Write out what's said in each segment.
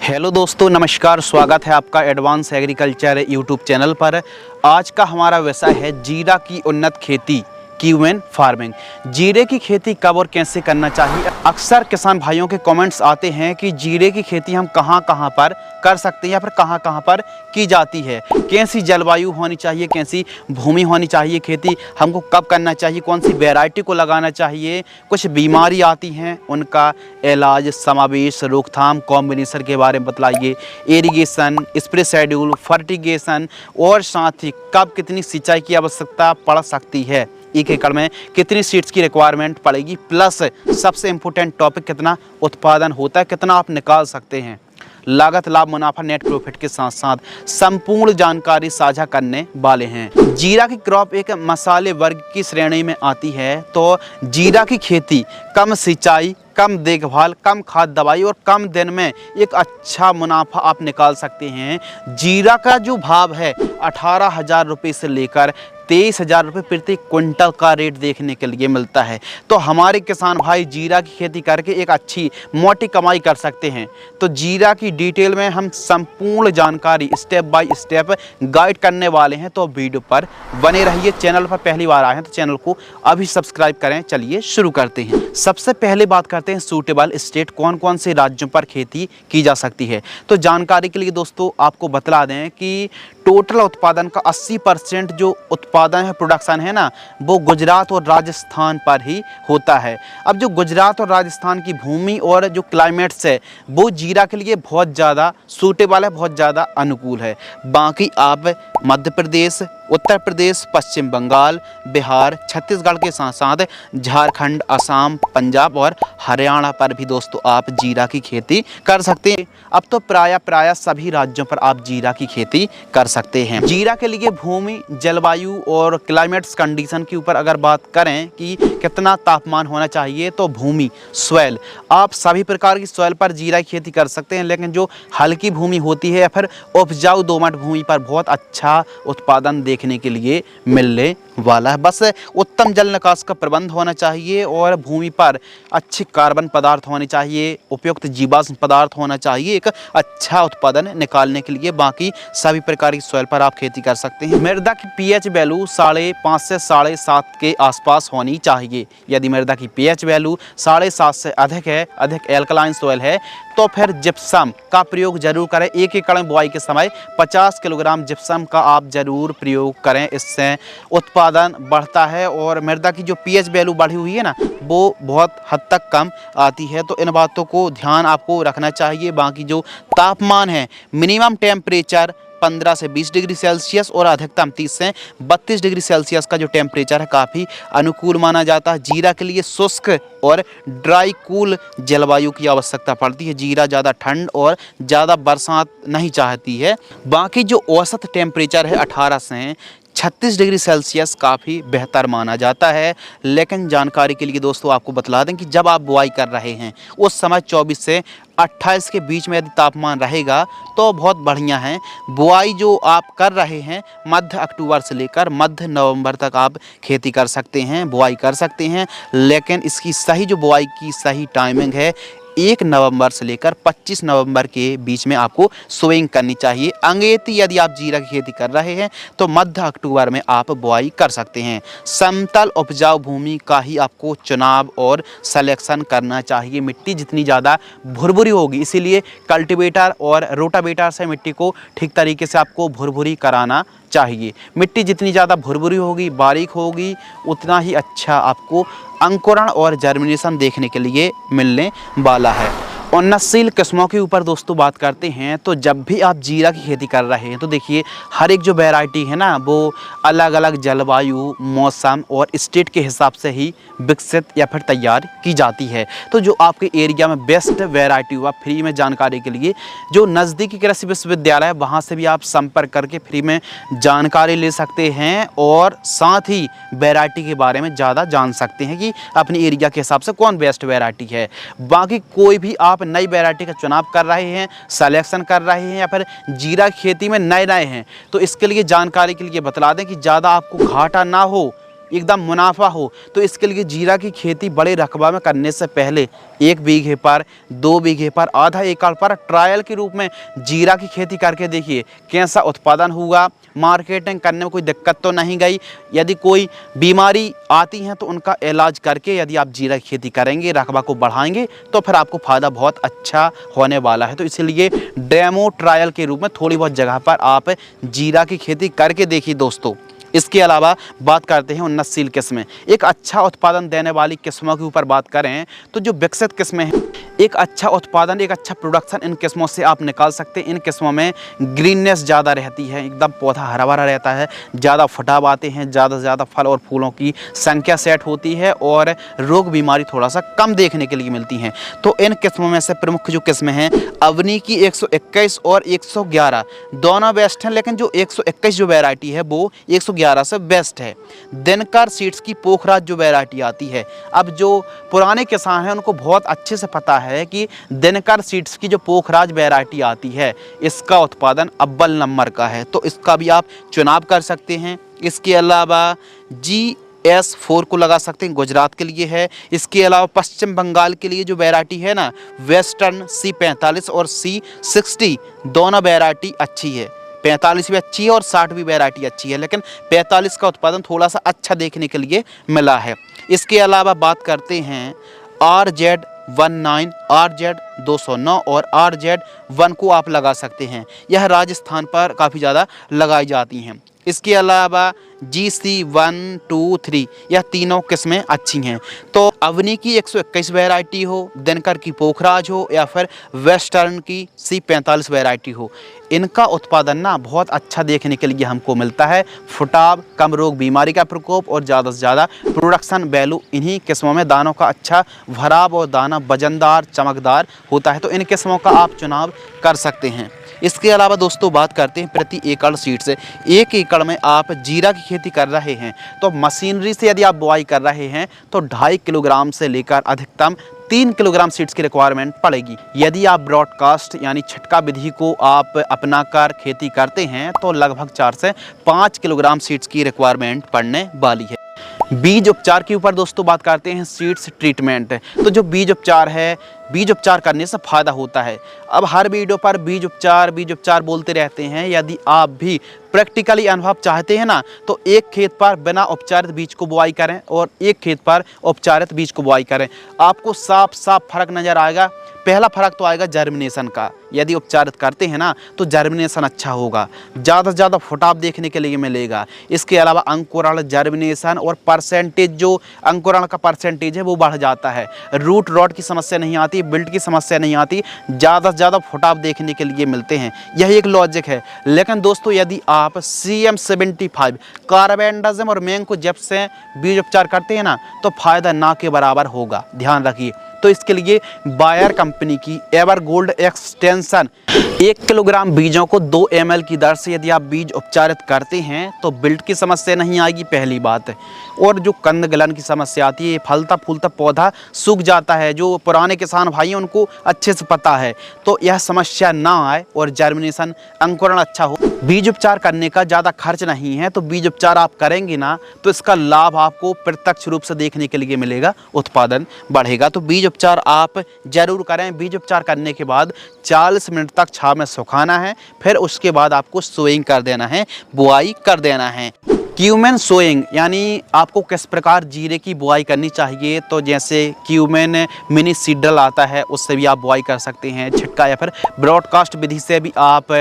Hello दोस्तों, नमस्कार। स्वागत है आपका एडवांस एग्रीकल्चर यूट्यूब चैनल पर। आज का हमारा विषय है जीरा की उन्नत खेती, क्यूएन फार्मिंग। जीरे की खेती कब और कैसे करना चाहिए। अक्सर किसान भाइयों के कमेंट्स आते हैं कि जीरे की खेती हम कहां पर कर सकते हैं या फिर कहां पर की जाती है, कैसी जलवायु होनी चाहिए, कैसी भूमि होनी चाहिए, खेती हमको कब करना चाहिए, कौन सी वैरायटी को लगाना चाहिए, कुछ बीमारी आती हैं उनका इलाज, समावेश, रोकथाम, कॉम्बिनेशन के बारे में बतलाइए, इरिगेशन, स्प्रे शेड्यूल, फर्टिगेशन और साथ ही कब कितनी सिंचाई की आवश्यकता पड़ सकती है, 1 एकड़ में कितनी सीड्स की रिक्वायरमेंट पड़ेगी, प्लस सबसे इम्पोर्टेंट टॉपिक कितना उत्पादन होता है, कितना आप निकाल सकते हैं, लागत, लाभ, मुनाफा, नेट प्रॉफिट के साथ साथ संपूर्ण जानकारी साझा करने वाले हैं। जीरा की क्रॉप एक मसाले वर्ग की श्रेणी में आती है, तो जीरा की खेती कम सिंचाई, कम देखभाल, कम खाद दवाई और कम दिन में एक अच्छा मुनाफा आप निकाल सकते हैं। जीरा का जो भाव है 18,000 रुपये से लेकर 23,000 रुपये प्रति क्विंटल का रेट देखने के लिए मिलता है। तो हमारे किसान भाई जीरा की खेती करके एक अच्छी मोटी कमाई कर सकते हैं। तो जीरा की डिटेल में हम संपूर्ण जानकारी स्टेप बाय स्टेप गाइड करने वाले हैं, तो वीडियो पर बने रहिए। चैनल पर पहली बार आए हैं तो चैनल को अभी सब्सक्राइब करें। चलिए शुरू करते हैं। सबसे पहले बात करते हैं सूटेबल स्टेट, कौन कौन से राज्यों पर खेती की जा सकती है। तो जानकारी के लिए दोस्तों आपको बतला दें कि टोटल उत्पादन का 80% जो उत्पादन है, प्रोडक्शन है ना, वो गुजरात और राजस्थान पर ही होता है। अब जो गुजरात और राजस्थान की भूमि और जो क्लाइमेट्स है वो जीरा के लिए बहुत ज़्यादा सूटेबल है, बहुत ज़्यादा अनुकूल है। बाकी आप मध्य प्रदेश, उत्तर प्रदेश, पश्चिम बंगाल, बिहार, छत्तीसगढ़ के साथ साथ झारखंड, असम, पंजाब और हरियाणा पर भी दोस्तों आप जीरा की खेती कर सकते हैं। अब तो प्राय सभी राज्यों पर आप जीरा की खेती कर सकते हैं। जीरा के लिए भूमि, जलवायु और क्लाइमेट्स कंडीशन के ऊपर अगर बात करें कि कितना तापमान होना चाहिए, तो भूमि, सॉइल, आप सभी प्रकार की सॉइल पर जीरा की खेती कर सकते हैं। लेकिन जो हल्की भूमि होती है या फिर उपजाऊ दोमट भूमि पर बहुत अच्छा उत्पादन देखने के लिए मिलने वाला है। बस उत्तम जल निकास का प्रबंध होना चाहिए और भूमि पर अच्छे कार्बन पदार्थ होने चाहिए, उपयुक्त जीवाश्म पदार्थ होना चाहिए एक अच्छा उत्पादन निकालने के लिए। बाकी सभी प्रकार की सॉइल पर आप खेती कर सकते हैं। मृदा की पीएच वैल्यू 5.5 से 7.5 के आसपास होनी चाहिए। यदि मृदा की पीएच वैल्यू 7.5 से अधिक है, अधिक एल्कलाइन सॉइल है, तो फिर जिप्सम का प्रयोग जरूर करें। 1 एकड़ में बुआई के समय 50 किलोग्राम जिप्सम का आप जरूर प्रयोग करें, इससे उत्पादन बढ़ता है। और मृदा की जो पीएच वैल्यू बढ़ी हुई है ना, वो बहुत हद तक कम आती है, तो इन बातों को ध्यान आपको रखना चाहिए। बाकी जो तापमान है, मिनिमम टेम्परेचर 15 से 20 डिग्री सेल्सियस और अधिकतम 30 से 32 डिग्री सेल्सियस का जो टेम्परेचर है काफ़ी अनुकूल माना जाता है। जीरा के लिए शुष्क और ड्राई कूल जलवायु की आवश्यकता पड़ती है। जीरा ज़्यादा ठंड और ज़्यादा बरसात नहीं चाहती है। बाकी जो औसत टेम्परेचर है 18 से 36 डिग्री सेल्सियस काफ़ी बेहतर माना जाता है। लेकिन जानकारी के लिए दोस्तों आपको बतला दें कि जब आप बुआई कर रहे हैं उस समय 24 से 28 के बीच में यदि तापमान रहेगा तो बहुत बढ़िया है। बुआई जो आप कर रहे हैं मध्य अक्टूबर से लेकर मध्य नवंबर तक आप खेती कर सकते हैं, बुआई कर सकते हैं। लेकिन इसकी सही जो बुआई की सही टाइमिंग है 1 नवंबर से लेकर 25 नवंबर के बीच में आपको सोइंग करनी चाहिए। अंगेती यदि आप जीरा की खेती कर रहे हैं तो मध्य अक्टूबर में आप बुआई कर सकते हैं। समतल उपजाऊ भूमि का ही आपको चुनाव और सिलेक्शन करना चाहिए। मिट्टी जितनी ज़्यादा भुरभुरी होगी, इसीलिए कल्टीवेटर और रोटावेटर से मिट्टी को ठीक तरीके से आपको भुरभुरी कराना चाहिए। मिट्टी जितनी ज़्यादा भुरभुरी होगी, बारीक होगी, उतना ही अच्छा आपको अंकुरण और जर्मिनेशन देखने के लिए मिलने वाला है। उन्नतशील किस्मों के ऊपर दोस्तों बात करते हैं, तो जब भी आप जीरा की खेती कर रहे हैं तो देखिए हर एक जो वैरायटी है ना, वो अलग अलग जलवायु, मौसम और स्टेट के हिसाब से ही विकसित या फिर तैयार की जाती है। तो जो आपके एरिया में बेस्ट वैरायटी हुआ, फ्री में जानकारी के लिए जो नज़दीकी कृषि विश्वविद्यालय है वहाँ से भी आप संपर्क करके फ्री में जानकारी ले सकते हैं और साथ ही वैरायटी के बारे में ज़्यादा जान सकते हैं कि अपनी एरिया के हिसाब से कौन बेस्ट वैरायटी है। बाकी कोई भी आप नई वैरायटी का चुनाव कर रहे हैं, सिलेक्शन कर रहे हैं या फिर जीरा खेती में नए हैं, तो इसके लिए जानकारी के लिए बतला दें कि ज़्यादा आपको घाटा ना हो एकदम मुनाफा हो, तो इसके लिए जीरा की खेती बड़े रकबा में करने से पहले 1 बीघे पर, 2 बीघे पर, आधा एकड़ पर ट्रायल के रूप में जीरा की खेती करके देखिए कैसा उत्पादन हुआ। मार्केटिंग करने में कोई दिक्कत तो नहीं गई। यदि कोई बीमारी आती है तो उनका इलाज करके यदि आप जीरा की खेती करेंगे, रकबा को बढ़ाएंगे, तो फिर आपको फ़ायदा बहुत अच्छा होने वाला है। तो इसलिए डेमो ट्रायल के रूप में थोड़ी बहुत जगह पर आप जीरा की खेती करके देखिए दोस्तों। इसके अलावा बात करते हैं उन्नतशील किस्में। एक अच्छा उत्पादन देने वाली किस्मों के ऊपर बात करें तो जो विकसित किस्में हैं, एक अच्छा उत्पादन, एक अच्छा प्रोडक्शन इन किस्मों से आप निकाल सकते हैं। इन किस्मों में ग्रीननेस ज़्यादा रहती है, एकदम पौधा हरा भरा रहता है, ज़्यादा फटाव आते हैं, ज़्यादा से ज़्यादा फल और फूलों की संख्या सेट होती है और रोग बीमारी थोड़ा सा कम देखने के लिए मिलती हैं। तो इन किस्मों में से प्रमुख जो किस्में हैं, अवनी की 121 और 111 दोनों बेस्ट हैं, लेकिन जो 121 जो वैरायटी है वो 111 से बेस्ट है। दिनकर सीड्स की पोखराज जो वैरायटी आती है, अब जो पुराने किसान हैं उनको बहुत अच्छे से पता है कि दिनकर सीड्स की जो पोखराज वैरायटी आती है इसका उत्पादन अव्वल नंबर का है, तो इसका भी आप चुनाव कर सकते हैं। इसके अलावा GS4 को लगा सकते हैं, गुजरात के लिए है। इसके अलावा पश्चिम बंगाल के लिए जो वैरायटी है ना, वेस्टर्न C45 और C60 दोनों वैरायटी अच्छी है। 45 भी अच्छी है और 60 भी वैरायटी अच्छी है, लेकिन 45 का उत्पादन थोड़ा सा अच्छा देखने के लिए मिला है। इसके अलावा बात करते हैं RZ19, RZ209 और RZ1 को आप लगा सकते हैं। यह राजस्थान पर काफ़ी ज़्यादा लगाई जाती हैं। इसके अलावा GC1, 2, 3 यह तीनों किस्में अच्छी हैं। तो अवनी की 121 वैरायटी हो, दिनकर की पोखराज हो या फिर वेस्टर्न की C45 वैरायटी हो, इनका उत्पादन ना बहुत अच्छा देखने के लिए हमको मिलता है। फुटाव, कम रोग बीमारी का प्रकोप और ज़्यादा से ज़्यादा प्रोडक्शन वैल्यू इन्हीं किस्मों में। दानों का अच्छा भराव और दाना वजनदार चमकदार होता है, तो इन किस्मों का आप चुनाव कर सकते हैं। इसके अलावा दोस्तों बात करते हैं प्रति एकड़ सीड से। 1 एकड़ में आप जीरा की खेती कर रहे हैं तो मशीनरी से यदि आप बुआई कर रहे हैं तो 2.5 किलोग्राम से लेकर अधिकतम 3 किलोग्राम सीड्स की रिक्वायरमेंट पड़ेगी। यदि आप ब्रॉडकास्ट यानी छिटका विधि को आप अपनाकर खेती करते हैं तो लगभग 4 से 5 किलोग्राम सीड्स की रिक्वायरमेंट पड़ने वाली है। बीज उपचार के ऊपर दोस्तों बात करते हैं, सीड्स ट्रीटमेंट। तो जो बीज उपचार है, बीज उपचार करने से फ़ायदा होता है। अब हर वीडियो पर बीज उपचार बोलते रहते हैं। यदि आप भी प्रैक्टिकली अनुभव चाहते हैं ना, तो एक खेत पर बिना उपचारित बीज को बुआई करें और एक खेत पर उपचारित बीज को बुआई करें, आपको साफ साफ फर्क नज़र आएगा। पहला फर्क तो आएगा जर्मिनेशन का। यदि उपचारित करते हैं ना तो जर्मिनेशन अच्छा होगा, ज़्यादा से ज़्यादा फुटाव देखने के लिए मिलेगा। इसके अलावा अंकुरण, जर्मिनेशन और परसेंटेज, जो अंकुरण का परसेंटेज है वो बढ़ जाता है। रूट रॉट की समस्या नहीं आती, बिल्ट की समस्या नहीं आती, ज़्यादा से ज़्यादा फुटाव देखने के लिए मिलते हैं। यही एक लॉजिक है। लेकिन दोस्तों यदि आप CM75 कार्बेंडाजिम और मैंको जेब से बीज उपचार करते हैं ना तो फ़ायदा ना के बराबर होगा, ध्यान रखिए। तो इसके लिए बायर कंपनी की एवर गोल्ड एक्सटेंशन 1 किलोग्राम बीजों को 2 ml की दर से यदि आप बीज उपचारित करते हैं तो बिल्ट की समस्या नहीं आएगी, पहली बात है। और जो कंद गलन की समस्या आती है, फलता फूलता पौधा सूख जाता है, जो पुराने किसान भाई हैं उनको अच्छे से पता है, तो यह समस्या ना आए और जर्मिनेशन, अंकुरण अच्छा हो। बीज उपचार करने का ज़्यादा खर्च नहीं है, तो बीज उपचार आप करेंगे ना तो इसका लाभ आपको प्रत्यक्ष रूप से देखने के लिए मिलेगा, उत्पादन बढ़ेगा। तो बीज उपचार आप ज़रूर करें। बीज उपचार करने के बाद 40 मिनट तक छांव में सुखाना है, फिर उसके बाद आपको सोइंग कर देना है, बुआई कर देना है। क्यूमेन सोइंग यानी आपको किस प्रकार जीरे की बुआई करनी चाहिए, तो जैसे क्यूमेन मिनी सीडल आता है उससे भी आप बुआई कर सकते हैं, छिटका या फिर ब्रॉडकास्ट विधि से भी आप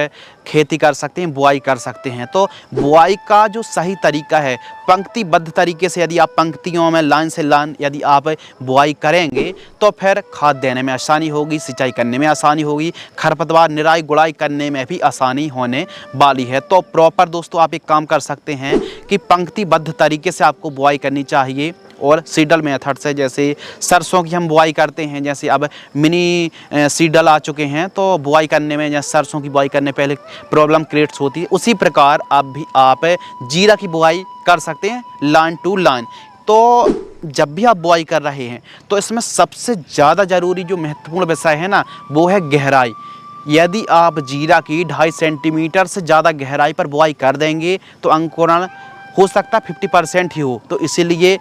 खेती कर सकते हैं, बुआई कर सकते हैं। तो बुआई का जो सही तरीका है, पंक्तिबद्ध तरीके से यदि आप पंक्तियों में लाइन से लाइन यदि आप बुआई करेंगे तो फिर खाद देने में आसानी होगी, सिंचाई करने में आसानी होगी, खरपतवार निराई गुड़ाई करने में भी आसानी होने वाली है। तो प्रॉपर दोस्तों आप एक काम कर सकते हैं कि पंक्तिबद्ध तरीके से आपको बुआई करनी चाहिए और सीडल मेथड से, जैसे सरसों की हम बुआई करते हैं, जैसे अब मिनी सीडल आ चुके हैं तो बुआई करने में, जैसे सरसों की बुआई करने पहले प्रॉब्लम क्रिएट्स होती है, उसी प्रकार आप जीरा की बुआई कर सकते हैं लाइन टू लाइन। तो जब भी आप बुआई कर रहे हैं तो इसमें सबसे ज़्यादा ज़रूरी जो महत्वपूर्ण विषय है ना वो है गहराई। यदि आप जीरा की 2.5 सेंटीमीटर से ज़्यादा गहराई पर बुआई कर देंगे तो अंकुरण हो सकता है 50% ही हो। तो इसीलिए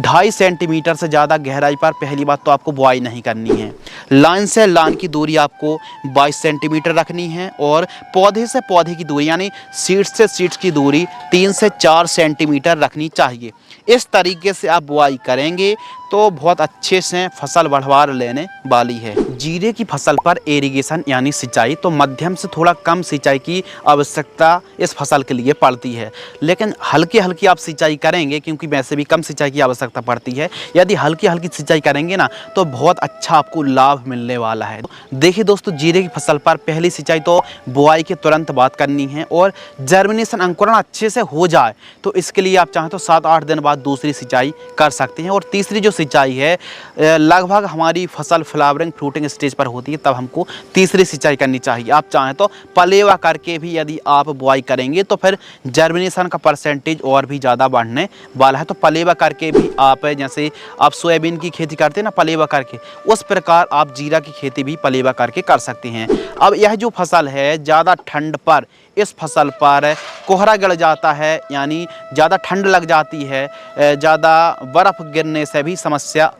2.5 सेंटीमीटर से ज़्यादा गहराई पर पहली बात तो आपको बुआई नहीं करनी है। लाइन से लाइन की दूरी आपको 22 सेंटीमीटर रखनी है और पौधे से पौधे की दूरी यानी सीड्स से सीड्स की दूरी 3 से 4 सेंटीमीटर रखनी चाहिए। इस तरीके से आप बुआई करेंगे तो बहुत अच्छे से फसल बढ़वार लेने वाली है। जीरे की फसल पर इरिगेशन यानी सिंचाई तो मध्यम से थोड़ा कम सिंचाई की आवश्यकता इस फसल के लिए पड़ती है, लेकिन हल्की हल्की आप सिंचाई करेंगे क्योंकि वैसे भी कम सिंचाई की आवश्यकता पड़ती है। यदि हल्की हल्की सिंचाई करेंगे ना तो बहुत अच्छा आपको लाभ मिलने वाला है। देखिए दोस्तों, जीरे की फसल पर पहली सिंचाई तो बुआई के तुरंत बाद करनी है और जर्मिनेशन अंकुरण अच्छे से हो जाए तो इसके लिए आप चाहें तो 7-8 दिन बाद दूसरी सिंचाई कर सकते हैं। और तीसरी जो सिंचाई है लगभग हमारी फसल फ्लावरिंग फ्रूटिंग स्टेज पर होती है, तब हमको तीसरी सिंचाई करनी चाहिए। आप चाहें तो पलेवा करके भी यदि आप बुआई करेंगे तो फिर जर्मिनेशन का परसेंटेज और भी ज़्यादा बढ़ने वाला है। तो पलेवा करके भी आप, जैसे आप सोयाबीन की खेती करते हैं ना पलेवा करके, उस प्रकार आप जीरा की खेती भी पलेवा करके कर सकते हैं। अब यह जो फसल है ज़्यादा ठंड पर, इस फसल पर कोहरा गिर जाता है यानी ज़्यादा ठंड लग जाती है, ज़्यादा बर्फ़ गिरने से भी समस्या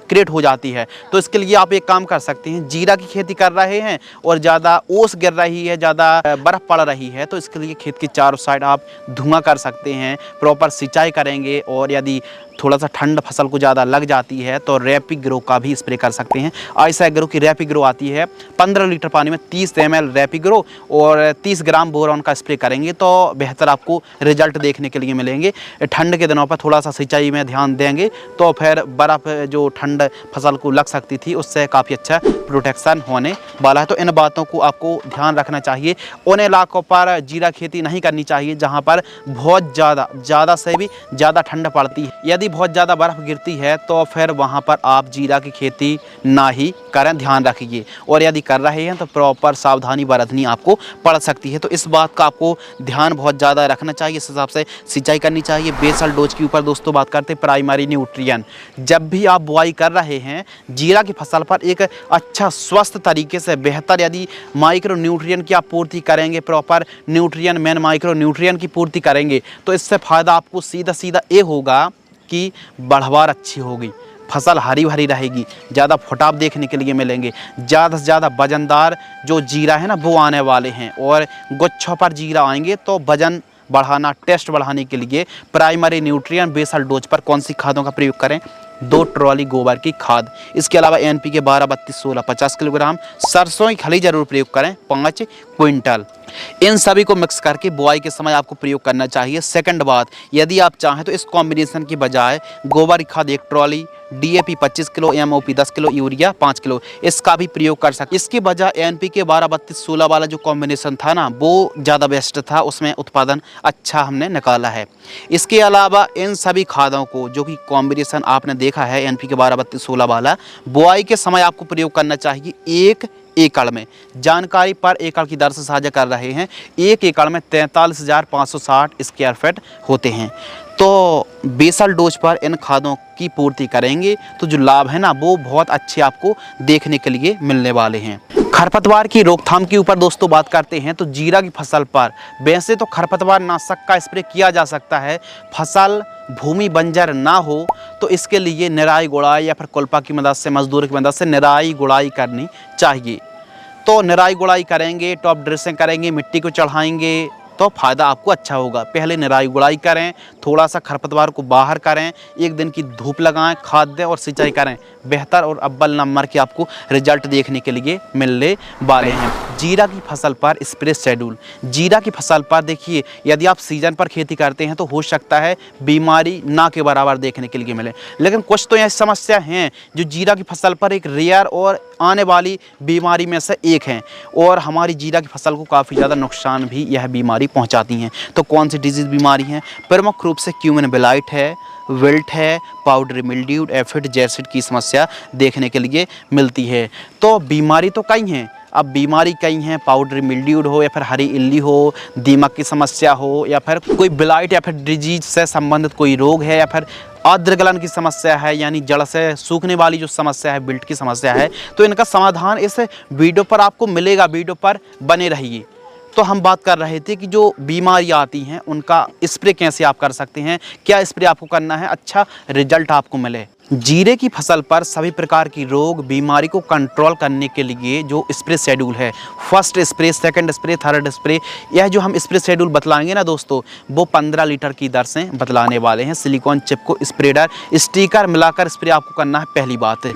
क्रिएट हो जाती है। तो इसके लिए आप एक काम कर सकते हैं, जीरा की खेती कर रहे हैं और ज़्यादा ओस गिर रही है, ज़्यादा बर्फ़ पड़ रही है, तो इसके लिए खेत के चारों साइड आप धुआं कर सकते हैं, प्रॉपर सिंचाई करेंगे। और यदि थोड़ा सा ठंड फसल को ज़्यादा लग जाती है तो रैपिड ग्रो का भी स्प्रे कर सकते हैं। आइसा ग्रो की रैपिड ग्रो आती है, 15 लीटर पानी में 30 ml रैपिड ग्रो और 30 ग्राम बोरॉन का स्प्रे करेंगे तो बेहतर आपको रिजल्ट देखने के लिए मिलेंगे। ठंड के दिनों पर थोड़ा सा सिंचाई में ध्यान देंगे तो फिर बर्फ़ जो ठंड फसल को लग सकती थी उससे काफ़ी अच्छा प्रोटेक्शन होने वाला है। तो इन बातों को आपको ध्यान रखना चाहिए। उन इलाकों पर जीरा खेती नहीं करनी चाहिए जहाँ पर बहुत ज़्यादा से भी ज़्यादा ठंड पड़ती है। यदि बहुत ज़्यादा बर्फ़ गिरती है तो फिर वहाँ पर आप जीरा की खेती ना ही करें, ध्यान रखिए। और यदि कर रहे हैं तो प्रॉपर सावधानी बरतनी आपको पड़ सकती है। तो इस बात का आपको ध्यान बहुत ज़्यादा रखना चाहिए, इस हिसाब से सिंचाई करनी चाहिए। बेसल डोज के ऊपर दोस्तों बात करते हैं प्राइमरी न्यूट्रिएंट। जब भी आप बुआई कर रहे हैं जीरा की फसल पर एक अच्छा स्वस्थ तरीके से बेहतर यदि माइक्रो न्यूट्रिएंट की आप पूर्ति करेंगे, proper nutrient main micro nutrient की पूर्ति करेंगे तो इससे फ़ायदा आपको सीधा ये होगा कि बढ़वार अच्छी होगी, फसल हरी भरी रहेगी, ज़्यादा फुटाव देखने के लिए मिलेंगे, ज़्यादा से ज़्यादा वजनदार जो जीरा है ना वो आने वाले हैं। और गुच्छों पर जीरा आएंगे तो वजन बढ़ाना, टेस्ट बढ़ाने के लिए प्राइमरी न्यूट्रिएंट बेसल डोज पर कौन सी खादों का प्रयोग करें? 2 ट्रॉली गोबर की खाद, इसके अलावा NPK 12-32-16 50 किलोग्राम, सरसों की खली जरूर प्रयोग करें 5 क्विंटल। इन सभी को मिक्स करके बुआई के समय आपको प्रयोग करना चाहिए। सेकंड बात, यदि आप चाहें तो इस कॉम्बिनेशन की बजाय गोबर की खाद 1 trolley, DAP 25 kilo, MOP 10 kilo, urea 5 kilo, इसका भी प्रयोग कर सकते। इसके बजाय NPK 12-32-16 वाला जो कॉम्बिनेशन था ना वो ज़्यादा बेस्ट था, उसमें उत्पादन अच्छा हमने निकाला है। इसके अलावा इन सभी खादों को जो कि कॉम्बिनेशन आपने देखा है NPK 12-32-16 वाला, बुआई के समय आपको प्रयोग करना चाहिए 1 एकड़ में। जानकारी पर एकड़ की दर से साझा कर रहे हैं। 1 एकड़ में 43,560 स्क्वायर फीट होते हैं। तो बेसल डोज पर इन खादों की पूर्ति करेंगे तो जो लाभ है ना वो बहुत अच्छे आपको देखने के लिए मिलने वाले हैं। खरपतवार की रोकथाम के ऊपर दोस्तों बात करते हैं तो जीरा की फसल पर वैसे तो खरपतवार नाशक का स्प्रे किया जा सकता है। फसल भूमि बंजर ना हो तो इसके लिए निराई गुड़ाई या फिर कुल्पा की मदद से, मजदूर की मदद से निराई गुड़ाई करनी चाहिए। तो निराई गुड़ाई करेंगे, टॉप ड्रेसिंग करेंगे, मिट्टी को चढ़ाएंगे तो फ़ायदा आपको अच्छा होगा। पहले निराई गुड़ाई करें, थोड़ा सा खरपतवार को बाहर करें, 1 दिन की धूप लगाएं, खाद दें और सिंचाई करें, बेहतर और अव्वल नंबर के आपको रिजल्ट देखने के लिए मिलने वाले हैं। जीरा की फसल पर स्प्रे शेड्यूल, जीरा की फसल पर देखिए यदि आप सीजन पर खेती करते हैं तो हो सकता है बीमारी ना के बराबर देखने के लिए मिले, लेकिन कुछ तो ऐसी समस्या हैं जो जीरा की फसल पर एक रेयर और आने वाली बीमारी में से एक है और हमारी जीरा की फसल को काफ़ी ज़्यादा नुकसान भी यह बीमारी पहुंचाती हैं। तो कौन सी डिजीज़ बीमारी हैं? प्रमुख रूप से क्यूमन ब्लाइट है, विल्ट है, पाउडरी मिल्ड्यू, एफिड जैसिड की समस्या देखने के लिए मिलती है। तो बीमारी तो कई हैं, अब बीमारी कई हैं, पाउडरी मिल्ड्यूड हो या फिर हरी इल्ली हो, दीमक की समस्या हो या फिर कोई ब्लाइट या फिर डिजीज से संबंधित कोई रोग है या फिर आर्द्रगलन की समस्या है यानी जड़ से सूखने वाली जो समस्या है, विल्ट की समस्या है, तो इनका समाधान इस वीडियो पर आपको मिलेगा। वीडियो पर बने रहिए। तो हम बात कर रहे थे कि जो बीमारियां आती हैं उनका स्प्रे कैसे आप कर सकते हैं, क्या स्प्रे आपको करना है, अच्छा रिजल्ट आपको मिले। जीरे की फसल पर सभी प्रकार की रोग बीमारी को कंट्रोल करने के लिए जो स्प्रे शेड्यूल है, first spray, second spray, third spray, यह जो हम स्प्रे शेड्यूल बतलाएंगे ना दोस्तों, वो 15 लीटर की दर से बतलाने वाले हैं। सिलिकॉन चिप को स्प्रेडर स्टिकर मिलाकर स्प्रे आपको करना है, पहली बात है।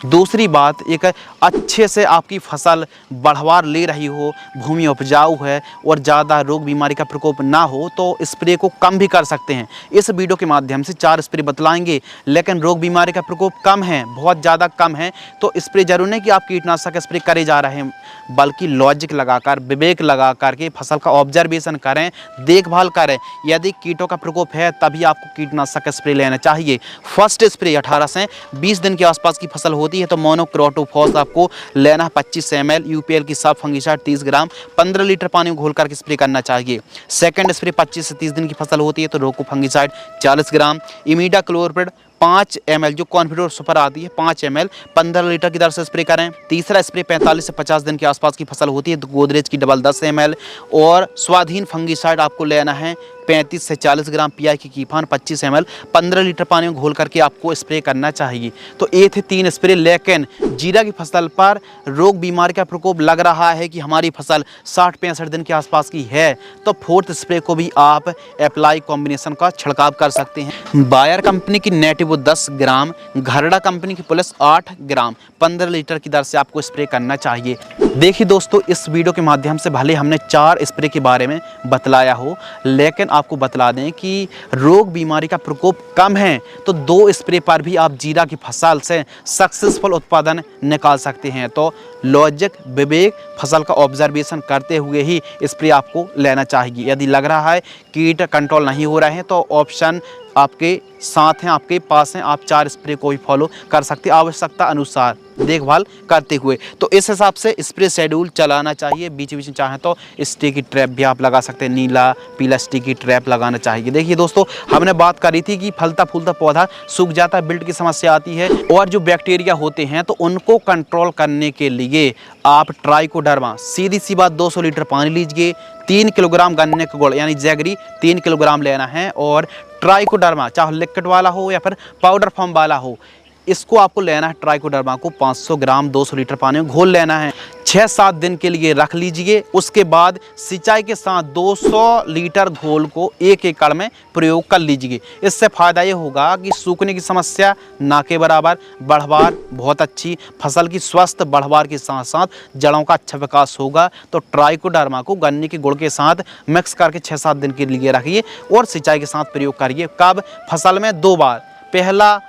दूसरी बात, एक अच्छे से आपकी फसल बढ़वार ले रही हो, भूमि उपजाऊ है और ज़्यादा रोग बीमारी का प्रकोप ना हो तो स्प्रे को कम भी कर सकते हैं। इस वीडियो के माध्यम से 4 स्प्रे बतलाएंगे, लेकिन रोग बीमारी का प्रकोप कम है, बहुत ज़्यादा कम है, तो स्प्रे जरूर नहीं कि आप कीटनाशक स्प्रे करे जा रहे हैं, बल्कि लॉजिक लगाकर, विवेक लगा करके फसल का ऑब्जर्वेशन करें, देखभाल करें। यदि कीटों का प्रकोप है तभी आपको कीटनाशक स्प्रे लेना चाहिए। फर्स्ट स्प्रे 18 से 20 दिन के आसपास की फसल होती है तो मोनोक्रोटोफॉस आपको लेना है 25 ml, यूपीएल की सब फंगिसाइड 30 ग्राम 15 लीटर पानी में घोल करके स्प्रे करना चाहिए। सेकंड स्प्रे 25 से 30 दिन की फसल होती है तो रोको फंगिसाइड 40 ग्राम, इमीडा क्लोरप्रिड 5 ml, जो कॉन्फिडोर सुपर आती है 5 ml 15 लीटर की दर से स्प्रे करें। तीसरा स्प्रे 45 से 50 दिन के आसपास की फसल होती है तो गोदरेज की डबल 10 ml, और स्वाधीन फंगिसाइड आपको लेना है 35 से 40 ग्राम, पीआई की कीफान 25 ml 15 लीटर पानी में घोल करके आपको स्प्रे करना चाहिए। तो ये थे 3 स्प्रे, लेकिन जीरा की फसल पर रोग बीमारी का प्रकोप लग रहा है कि हमारी फसल 60-65 दिन के आसपास की है तो फोर्थ स्प्रे को भी आप अप्लाई कॉम्बिनेशन का छिड़काव कर सकते हैं। बायर कंपनी की नेटिव 10 ग्राम, घरड़ा कंपनी की प्लस 8 ग्राम 15 लीटर की दर से आपको स्प्रे करना चाहिए। देखिए दोस्तों, इस वीडियो के माध्यम से भले हमने 4 स्प्रे के बारे में बतलाया हो, लेकिन आपको बतला दें कि रोग बीमारी का प्रकोप कम है तो 2 स्प्रे पर भी आप जीरा की फसल से सक्सेसफुल उत्पादन निकाल सकते हैं। तो लॉजिक, विवेक, फसल का ऑब्जर्वेशन करते हुए ही स्प्रे आपको लेना चाहिए। यदि लग रहा है कीट कंट्रोल नहीं हो रहे हैं तो ऑप्शन आपके साथ हैं, आपके पास हैं, आप 4 स्प्रे को भी फॉलो कर सकते हैं आवश्यकता अनुसार देखभाल करते हुए। तो इस हिसाब से स्प्रे शेड्यूल चलाना चाहिए। बीच बीच में चाहें तो स्टिकी ट्रैप भी आप लगा सकते हैं, नीला पीला स्टिकी ट्रैप लगाना चाहिए। देखिए दोस्तों, हमने बात करी थी कि फलता फूलता पौधा सूख जाता है, बिल्ट की समस्या आती है और जो बैक्टीरिया होते हैं तो उनको कंट्रोल करने के लिए आप ट्राइकोडर्मा, सीधी सी बात, 200 लीटर पानी लीजिए, 3 किलोग्राम गन्ने का गुड़ यानी जैगरी 3 किलोग्राम लेना है, और ट्राइकोडर्मा चाहे लिक्विड वाला हो या फिर पाउडर फॉर्म वाला हो, इसको आपको लेना है। ट्राइकोडर्मा को 500 ग्राम 200 लीटर पानी में घोल लेना है, 6-7 दिन के लिए रख लीजिए। उसके बाद सिंचाई के साथ 200 लीटर घोल को 1 एकड़ में प्रयोग कर लीजिए। इससे फ़ायदा ये होगा कि सूखने की समस्या ना के बराबर, बढ़वार बहुत अच्छी, फसल की स्वस्थ बढ़वार के साथ साथ जड़ों का अच्छा विकास होगा। तो ट्राइकोडर्मा को गन्ने के गुड़ के साथ मिक्स करके 6-7 दिन के लिए रखिए और सिंचाई के साथ प्रयोग करिए। कब? फसल में 2 बार, पहला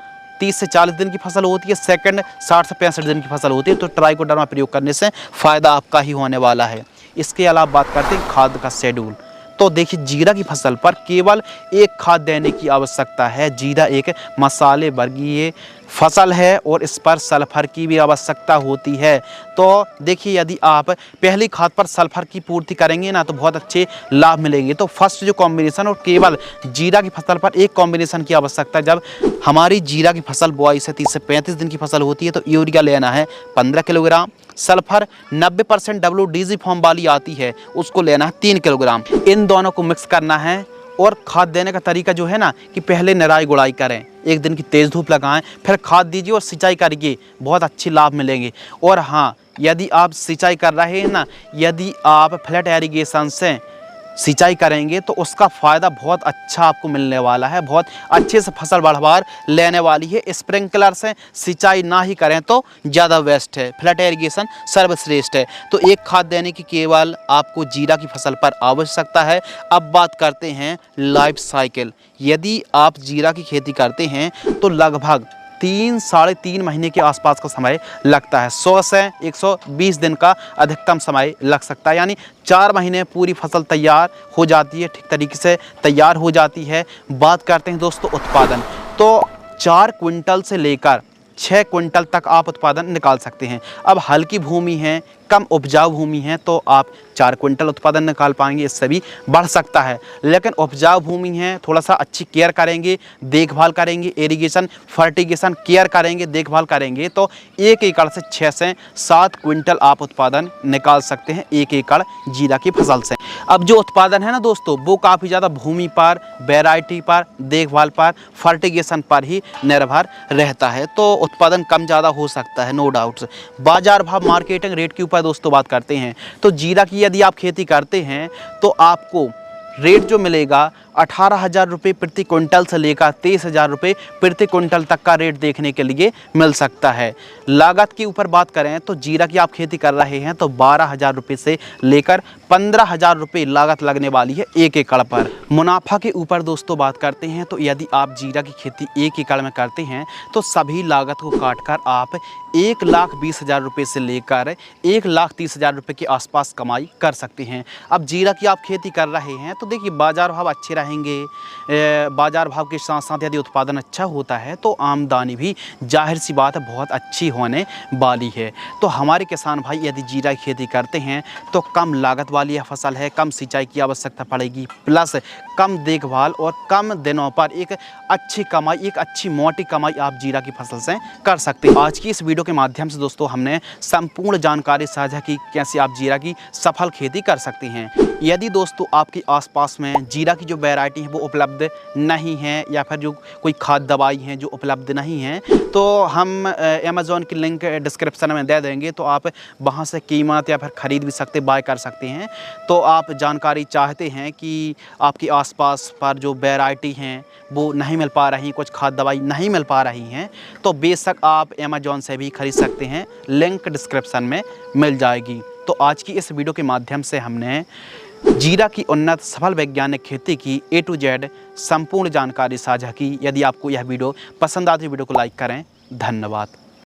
30 से 40 दिन की फसल होती है, सेकंड 60 से 65 दिन की फसल होती है। तो ट्राइकोडर्मा प्रयोग करने से फ़ायदा आपका ही होने वाला है। इसके अलावा बात करते हैं खाद का शेड्यूल। तो देखिए, जीरा की फसल पर केवल एक खाद देने की आवश्यकता है। जीरा एक मसाले वर्गीय फसल है और इस पर सल्फर की भी आवश्यकता होती है। तो देखिए, यदि आप पहली खाद पर सल्फर की पूर्ति करेंगे ना तो बहुत अच्छे लाभ मिलेंगे। तो फर्स्ट जो कॉम्बिनेशन, और केवल जीरा की फसल पर एक कॉम्बिनेशन की आवश्यकता, जब हमारी जीरा की फसल बुआई से 30 से 35 दिन की फसल होती है तो यूरिया लेना है 15 किलोग्राम, सल्फर 90% WDG फॉर्म वाली आती है उसको लेना है 3 किलोग्राम। इन दोनों को मिक्स करना है। और खाद देने का तरीका जो है ना कि पहले निराई गुड़ाई करें, 1 दिन की तेज़ धूप लगाएं, फिर खाद दीजिए और सिंचाई करिए, बहुत अच्छे लाभ मिलेंगे। और हाँ, यदि आप सिंचाई कर रहे हैं ना, यदि आप फ्लैट एरीगेशन से सिंचाई करेंगे तो उसका फ़ायदा बहुत अच्छा आपको मिलने वाला है, बहुत अच्छे से फसल बढ़वार लेने वाली है। स्प्रिंकलर से सिंचाई ना ही करें तो ज़्यादा बेस्ट है, फ्लैट एरीगेशन सर्वश्रेष्ठ है। तो एक खाद देने की केवल आपको जीरा की फसल पर आवश्यकता है। अब बात करते हैं लाइफ साइकिल। यदि आप जीरा की खेती करते हैं तो लगभग 3-3.5 महीने के आसपास का समय लगता है। 100 से 120 दिन का अधिकतम समय लग सकता है, यानी 4 महीने पूरी फसल तैयार हो जाती है, ठीक तरीके से तैयार हो जाती है। बात करते हैं दोस्तों उत्पादन, तो 4 क्विंटल से लेकर 6 क्विंटल तक आप उत्पादन निकाल सकते हैं। अब हल्की भूमि है, कम उपजाऊ भूमि है तो आप 4 क्विंटल उत्पादन निकाल पाएंगे, इससे भी बढ़ सकता है। लेकिन उपजाऊ भूमि है, थोड़ा सा अच्छी केयर करेंगे, देखभाल करेंगे, इरिगेशन फर्टिगेशन केयर करेंगे, देखभाल करेंगे तो 1 एकड़ से 6 से 7 क्विंटल आप उत्पादन निकाल सकते हैं 1 एकड़ जीरा की फसल से। अब जो उत्पादन है ना दोस्तों, वो काफ़ी ज़्यादा भूमि पर, वैरायटी पर, देखभाल पर, फर्टिगेशन पर ही निर्भर रहता है, तो उत्पादन कम ज़्यादा हो सकता है, नो डाउट्स। बाजार भाव मार्केटिंग रेट के ऊपर दोस्तों बात करते हैं तो जीरा की यदि आप खेती करते हैं तो आपको रेट जो मिलेगा 18,000 रुपये प्रति क्विंटल से लेकर 23,000 रुपये प्रति क्विंटल तक का रेट देखने के लिए मिल सकता है। लागत के ऊपर बात करें तो जीरा की आप खेती कर रहे हैं तो 12,000 रुपये से लेकर 15,000 रुपये लागत लगने वाली है 1 एकड़ पर। मुनाफा के ऊपर दोस्तों बात करते हैं तो यदि आप जीरा की खेती 1 एकड़ में करते हैं तो सभी लागत को काटकर आप 1,20,000 रुपये से लेकर 1,30,000 रुपये के आसपास कमाई कर सकते हैं। अब जीरा की आप खेती कर रहे हैं तो देखिए बाजार भाव अच्छे रहेंगे, बाजार भाव के साथ साथ यदि उत्पादन अच्छा होता है तो आमदनी भी जाहिर सी बात है बहुत अच्छी होने वाली है। तो हमारे किसान भाई यदि जीरा की खेती करते हैं तो कम लागत वाली यह फसल है, कम सिंचाई की आवश्यकता पड़ेगी, प्लस कम देखभाल और कम दिनों पर एक अच्छी कमाई, एक अच्छी मोटी कमाई आप जीरा की फसल से कर सकते हैं। आज की इस वीडियो के माध्यम से दोस्तों हमने संपूर्ण जानकारी साझा की कैसे आप जीरा की सफल खेती कर सकते हैं। यदि दोस्तों आपके आसपास में जीरा की जो वैरायटी है वो उपलब्ध नहीं है या फिर जो कोई खाद दवाई हैं जो उपलब्ध नहीं हैं तो हम अमेज़ॉन की लिंक डिस्क्रिप्शन में दे देंगे, तो आप वहां से कीमत या फिर ख़रीद भी सकते, बाय कर सकते हैं। तो आप जानकारी चाहते हैं कि आपके आसपास पर जो वैरायटी हैं वो नहीं मिल पा रही, कुछ खाद दवाई नहीं मिल पा रही हैं तो बेशक आप अमेज़ॉन से भी खरीद सकते हैं, लिंक डिस्क्रिप्शन में मिल जाएगी। तो आज की इस वीडियो के माध्यम से हमने जीरा की उन्नत सफल वैज्ञानिक खेती की A to Z संपूर्ण जानकारी साझा की। यदि आपको यह वीडियो पसंद आती है वीडियो को लाइक करें। धन्यवाद।